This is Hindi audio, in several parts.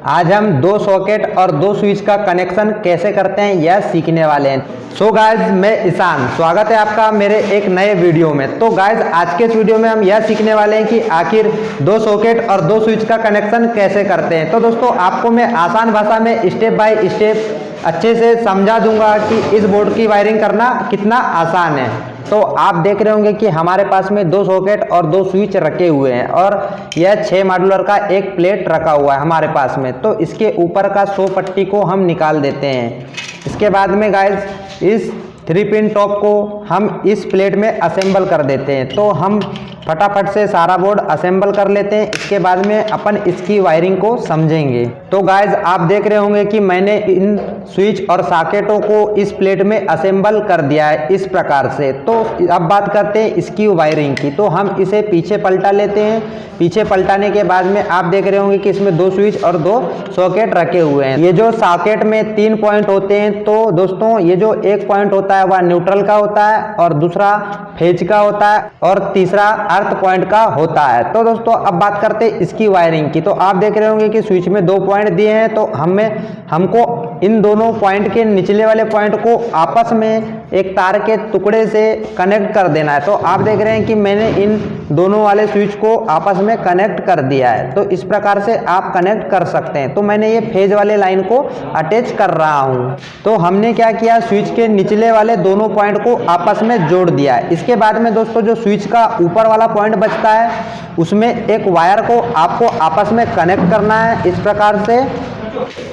आज हम दो सॉकेट और दो स्विच का कनेक्शन कैसे करते हैं यह सीखने वाले हैं। सो गाइज, मैं ईशान, स्वागत है आपका मेरे एक नए वीडियो में। तो गाइज, आज के इस वीडियो में हम यह सीखने वाले हैं कि आखिर दो सॉकेट और दो स्विच का कनेक्शन कैसे करते हैं। तो दोस्तों, आपको मैं आसान भाषा में स्टेप बाय स्टेप अच्छे से समझा दूंगा कि इस बोर्ड की वायरिंग करना कितना आसान है। तो आप देख रहे होंगे कि हमारे पास में दो सॉकेट और दो स्विच रखे हुए हैं और यह 6 मॉड्यूलर का एक प्लेट रखा हुआ है हमारे पास में। तो इसके ऊपर का 100 पट्टी को हम निकाल देते हैं। इसके बाद में गाइज इस 3 पिन टॉप को हम इस प्लेट में असेंबल कर देते हैं। तो हम फटाफट से सारा बोर्ड असेंबल कर लेते हैं। इसके बाद में अपन इसकी वायरिंग को समझेंगे। तो गाइज, आप देख रहे होंगे कि मैंने इन स्विच और सॉकेटों को इस प्लेट में असेंबल कर दिया है इस प्रकार से। तो अब बात करते हैं इसकी वायरिंग की। तो हम इसे पीछे पलटा लेते हैं। पीछे पलटाने के बाद में आप देख रहे होंगे कि इसमें दो स्विच और दो सॉकेट रखे हुए हैं। ये जो सॉकेट में 3 पॉइंट होते हैं, तो दोस्तों ये जो एक पॉइंट होता है वह न्यूट्रल का होता है और दूसरा फेज का होता है और तीसरा अर्थ पॉइंट का होता है। तो दोस्तों, अब बात करते हैं इसकी वायरिंग की। तो आप देख रहे होंगे कि स्विच में 2 पॉइंट दिए हैं। तो हमको इन दोनों पॉइंट के निचले वाले पॉइंट को आपस में एक तार के टुकड़े से कनेक्ट कर देना है। तो आप देख रहे हैं कि मैंने इन दोनों वाले स्विच को आपस में कनेक्ट कर दिया है। तो इस प्रकार से आप कनेक्ट कर सकते हैं। तो मैंने ये फेज वाले लाइन को अटैच कर रहा हूँ। तो हमने क्या किया, स्विच के निचले वाले दोनों पॉइंट को आपस में जोड़ दिया है। इसके बाद में दोस्तों, जो स्विच का ऊपर वाला पॉइंट बचता है उसमें एक वायर को आपको आपस में कनेक्ट करना है इस प्रकार से।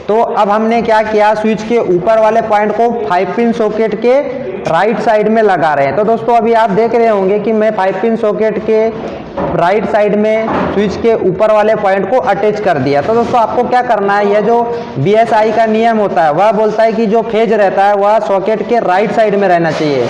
तो अब हमने क्या किया, स्विच के ऊपर वाले पॉइंट को 5 पिन सॉकेट के राइट साइड में लगा रहे हैं। तो दोस्तों, अभी आप देख रहे होंगे कि मैं 5 पिन सॉकेट के राइट साइड में स्विच के ऊपर वाले पॉइंट को अटैच कर दिया। तो दोस्तों, आपको क्या करना है, यह जो BSI का नियम होता है वह बोलता है कि जो फेज रहता है वह सॉकेट के राइट साइड में रहना चाहिए।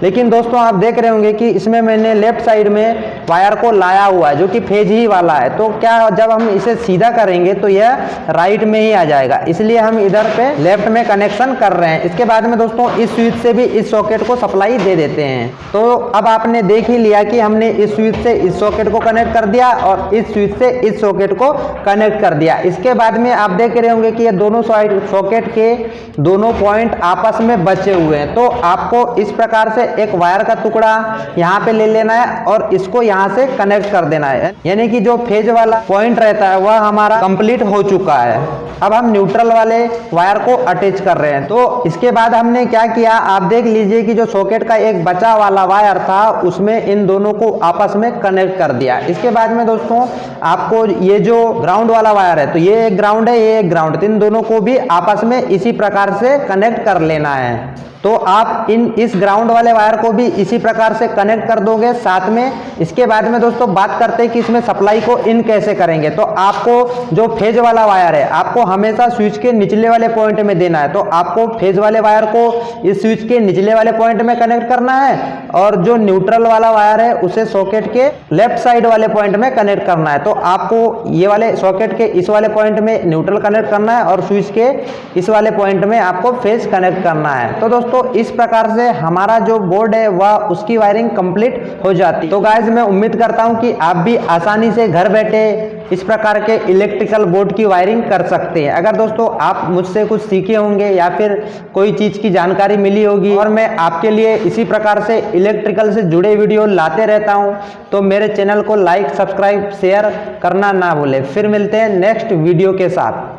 लेकिन दोस्तों, आप देख रहे होंगे कि इसमें मैंने लेफ्ट साइड में वायर को लाया हुआ है जो कि फेज ही वाला है। तो क्या, जब हम इसे सीधा करेंगे तो यह राइट में ही आ जाएगा, इसलिए हम इधर पे लेफ्ट में कनेक्शन कर रहे हैं। इसके बाद में दोस्तों, इस स्विच से भी इस सॉकेट को सप्लाई दे देते हैं। तो अब आपने देख ही लिया कि हमने इस स्विच से इस सॉकेट को कनेक्ट कर दिया और इस स्विच से इस सॉकेट को कनेक्ट कर दिया। इसके बाद में आप देख रहे होंगे कि ये दोनों सॉकेट के दोनों पॉइंट आपस में बचे हुए हैं। तो आपको इस प्रकार से एक वायर का टुकड़ा यहाँ पे ले लेना है और इसको यहाँ से कनेक्ट कर देना है। यानी कि जो फेज वाला पॉइंट रहता है वह हमारा कंप्लीट हो चुका है। अब हम न्यूट्रल वाले वायर को अटैच कर रहे हैं। तो इसके बाद हमने क्या किया, आप देख लीजिए कि जो सॉकेट का एक बचा वाला वायर था उसमें इन दोनों को आपस में कनेक्ट कर दिया। इसके बाद में दोस्तों, आपको ये जो ग्राउंड वाला वायर है, तो ये एक ग्राउंड है, ये एक ग्राउंड, तो इन दोनों को भी आपस में इसी प्रकार से कनेक्ट कर लेना है। तो आप इस ग्राउंड वाले वायर को भी इसी प्रकार से कनेक्ट कर दोगे साथ में। इसके बाद में दोस्तों, बात करते हैं कि इसमें सप्लाई को इन कैसे करेंगे। तो आपको जो फेज वाला वायर है आपको हमेशा स्विच के निचले वाले पॉइंट में देना है। तो आपको फेज वाले वायर को इस स्विच के निचले वाले पॉइंट में कनेक्ट करना है और जो न्यूट्रल वाला वायर है उसे सॉकेट के लेफ्ट साइड वाले पॉइंट में कनेक्ट करना है। तो आपको ये वाले सॉकेट के इस वाले पॉइंट में न्यूट्रल कनेक्ट करना है और स्विच के इस वाले पॉइंट में आपको फेज कनेक्ट करना है। तो दोस्तों, इस प्रकार से हमारा जो बोर्ड है वह उसकी वायरिंग कंप्लीट हो जाती है। तो गाइज, मैं उम्मीद करता हूं कि आप भी आसानी से घर बैठे इस प्रकार के इलेक्ट्रिकल बोर्ड की वायरिंग कर सकते हैं। अगर दोस्तों आप मुझसे कुछ सीखे होंगे या फिर कोई चीज़ की जानकारी मिली होगी और मैं आपके लिए इसी प्रकार से इलेक्ट्रिकल से जुड़े वीडियो लाते रहता हूं, तो मेरे चैनल को लाइक, सब्सक्राइब, शेयर करना ना भूलें। फिर मिलते हैं नेक्स्ट वीडियो के साथ।